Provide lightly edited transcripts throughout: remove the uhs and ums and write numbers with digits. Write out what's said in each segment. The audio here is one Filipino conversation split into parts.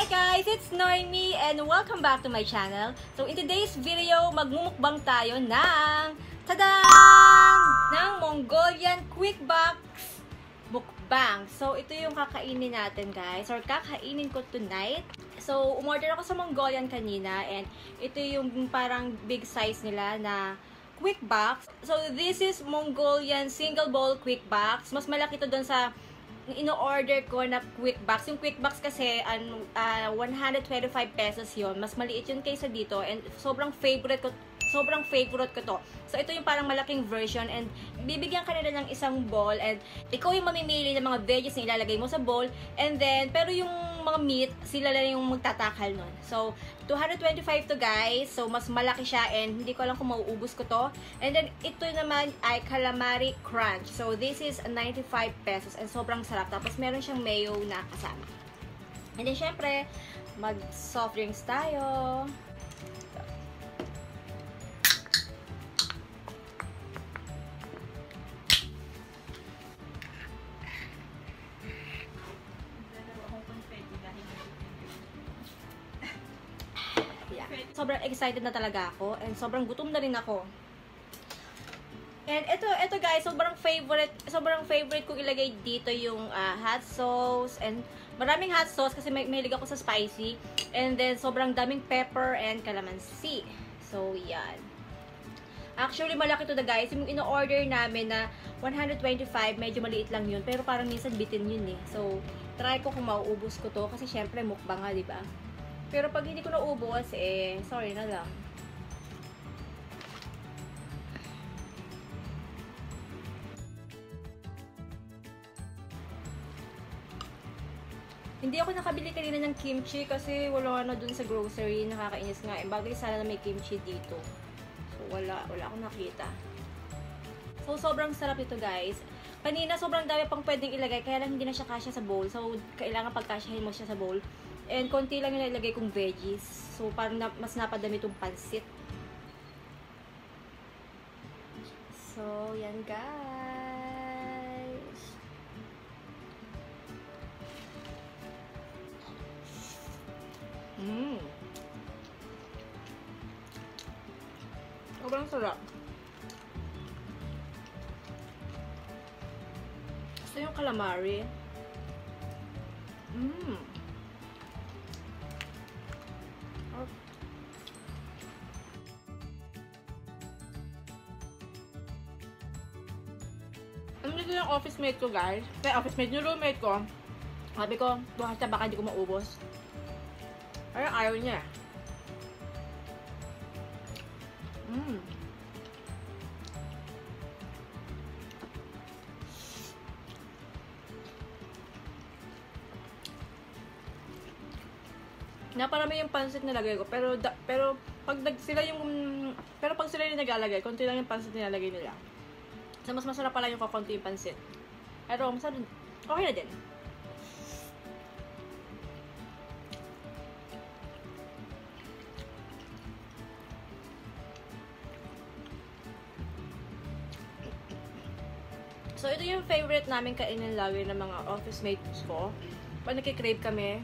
Hi guys, it's Noemi and welcome back to my channel. So in today's video, magmumukbang tayo ng tadaan! Ng Mongolian quick box mukbang. So ito yung kakainin natin guys, or kakainin ko tonight. So umorder ako sa Mongolian kanina and ito yung parang big size nila na quick box. So this is Mongolian single bowl quick box. Mas malaki to doon sa ino-order ko na quick box. Yung quick box kasi 125 pesos yon. Mas maliit yun kaysa dito and sobrang favorite ko to. So ito yung parang malaking version and bibigyan ka nila ng isang bowl and ikaw yung mamimili ng mga veggies na ilalagay mo sa bowl and then pero yung mga meat sila lang yung magtatakal nun. So 225 to guys. So mas malaki siya and hindi ko alam kung mauubos ko to. And then ito naman ay calamari crunch. So this is 95 pesos and sobrang sarap. Tapos meron siyang mayo na kasama. And then syempre mag soft drinks tayo. Sobrang excited na talaga ako and sobrang gutom na rin ako. And ito guys, sobrang favorite ko ilagay dito yung hot sauce and maraming hot sauce kasi mahilig ako sa spicy and then sobrang daming pepper and calamansi. So yan. Actually malaki to guys, yung ino-order namin na 125, medyo maliit lang yun pero parang minsan bitin yun eh. So try ko kung mauubos ko to kasi syempre mukbang nga, di ba? Pero pag hindi ko naubos, eh, sorry na lang. Hindi ako nakabili kanina ng kimchi kasi wala na dun sa grocery. Nakakainis nga. Eh, bagay sana na may kimchi dito. So, wala akong nakita. So, sobrang sarap ito guys. Kanina, sobrang dami pang pwedeng ilagay. Kaya lang hindi na siya kasya sa bowl. So, kailangan pagkasyahin mo siya sa bowl. And konti lang yung nilagay kong veggies. So, parang mas napadami itong pancit. So, yan guys. Sobrang sarap. Gusto yung calamari. Dito yung office mate ko guys. Kaya office mate, yung roommate ko. Sabi ko, bukas na baka hindi ko maubos. Ayaw, ayaw niya. Naparami yung pancit nilagay ko. Pero pag sila yung naglalagay, konti lang yung pancit nilalagay nila. So, mas masarap pala yung kakunti yung pancit. Pero, masarap, okay na din. So, ito yung favorite namin kainin lagi ng mga office mates ko. Pag nakikrave kami.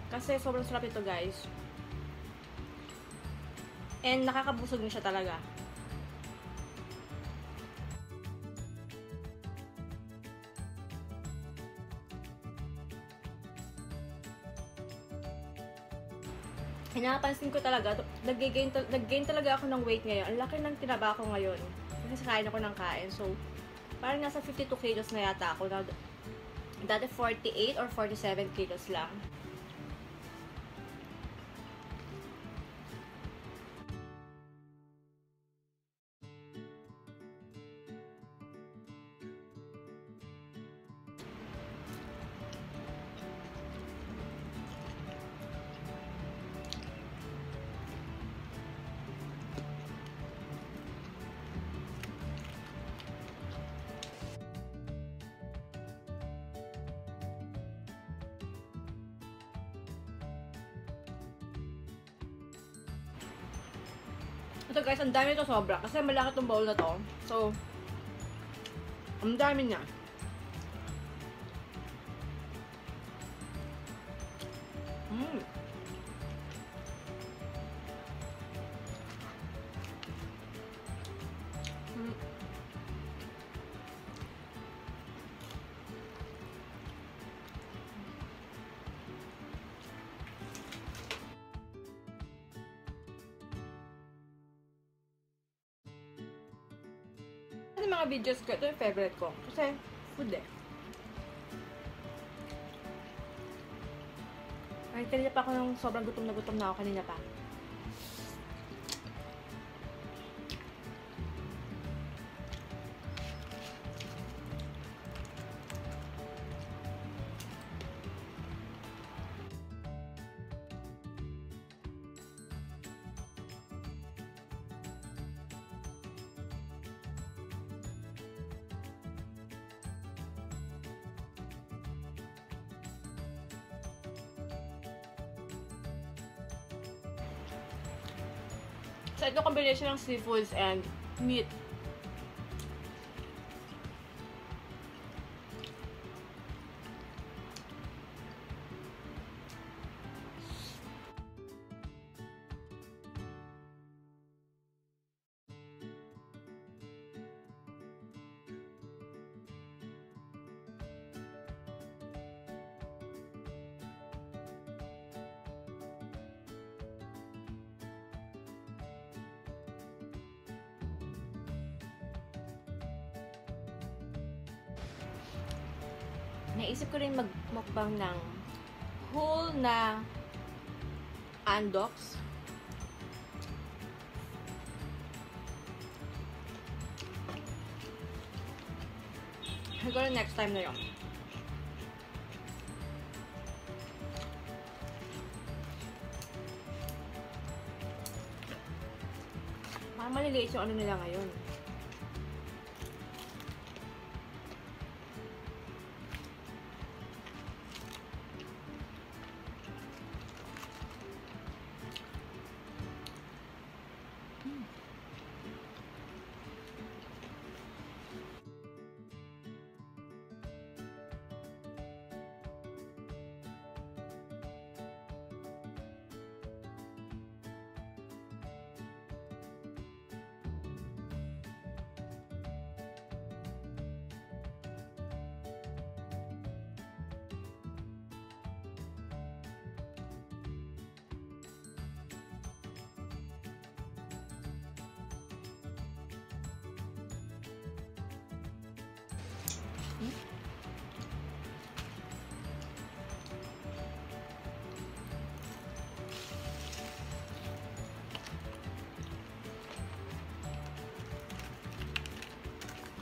Kasi sobrang sarap ito, guys. And nakakabusog na siya talaga. Napansin ko talaga, nag-gain talaga ako ng weight ngayon. Ang laki ng tinaba ko ngayon. Kasi kain ako ng kain. So, parang nasa 52 kilos na yata ako. Dati 48 or 47 kilos lang. Ito guys, ang dami ito sobra. Kasi malaki itong bowl na to. So, ang dami niya. mga videos ko, ito yung favorite ko. Kasi, food eh. Ay, kanina pa ako nung sobrang gutom na ako kanina pa. So, ito combination ng seafoods and meat. Naisip ko rin mag-mukbang ng whole na andoks. Siguro next time na yun. Parang maliliit yung ano nila ngayon.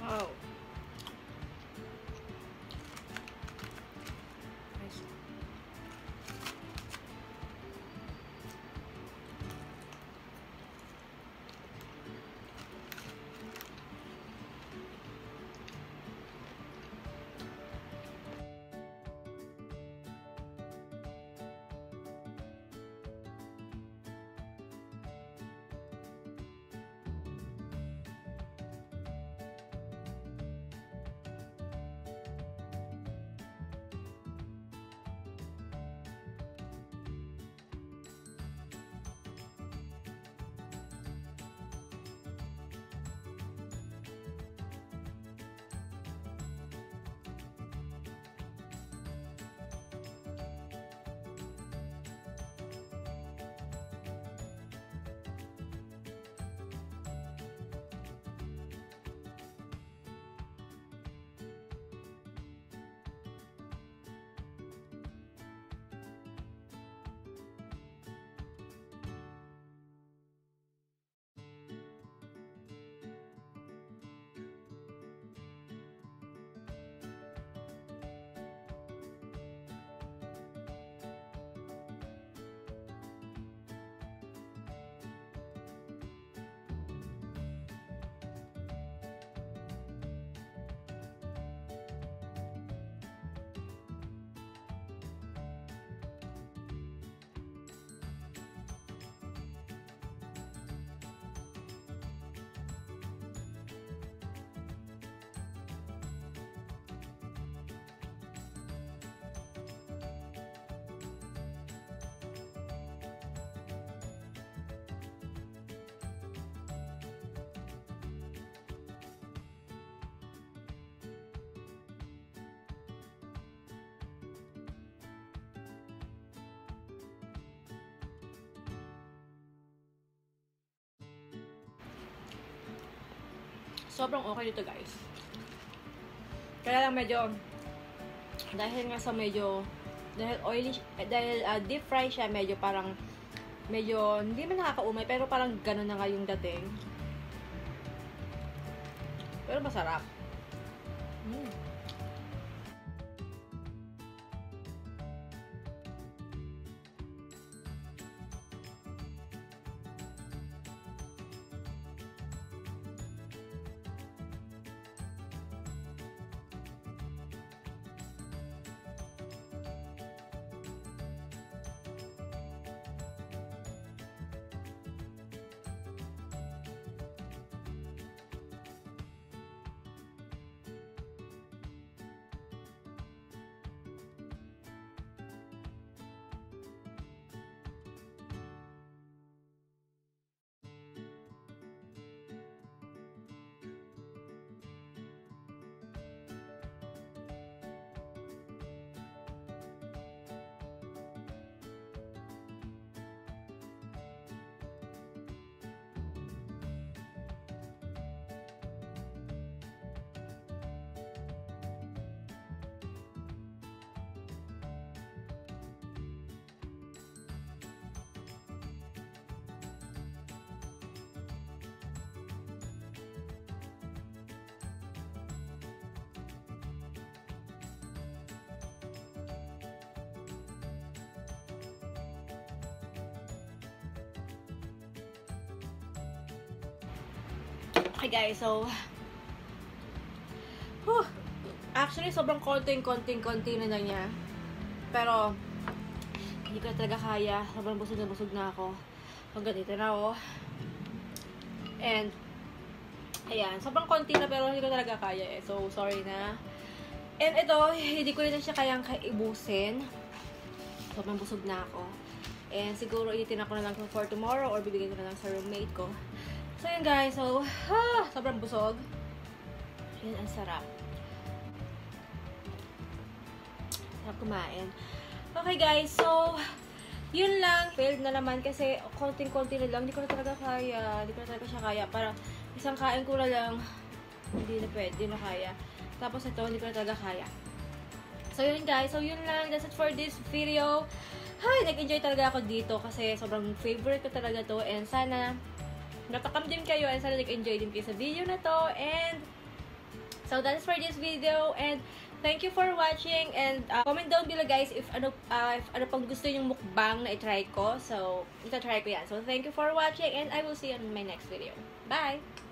Wow. Nice. Sobrang okay dito, guys. Kaya lang medyo, dahil nga sa medyo, dahil oily, dahil deep fry siya, medyo parang, medyo, hindi man nakakaumay, pero parang gano'n na nga yung dating. Pero masarap. Okay guys, so actually sobrang konti na lang niya, pero hindi ko talaga kaya. Sobrang busog na ako. Hanggang dito na ako. And ayan, sobrang konti na pero hindi ko talaga kaya eh. So sorry na. And ito, hindi ko rin siya kayang kaibusin. Sobrang busog na ako. And siguro initin ako na lang for tomorrow or bibigyan ko na lang sa roommate ko. So yun guys, so sobrang busog. Yun, ang sarap. Sarap kumain. Okay guys, so yun lang. Failed na naman kasi konting-konti na lang. Hindi ko na talaga kaya. Hindi ko na talaga siya kaya. Para isang kain ko na lang, hindi na pwede, hindi na kaya. Tapos ito, hindi ko na talaga kaya. So yun guys, so yun lang. That's it for this video. Hi, nag-enjoy talaga ako dito kasi sobrang favorite ko talaga to. And sana natakam din kayo and sana nag-enjoy din kayo sa video na to. And so that's for this video, and thank you for watching, and comment down below guys if ano pang gusto yung mukbang na i-try ko. So ita-try ko yan. So thank you for watching, and I will see you on my next video. Bye!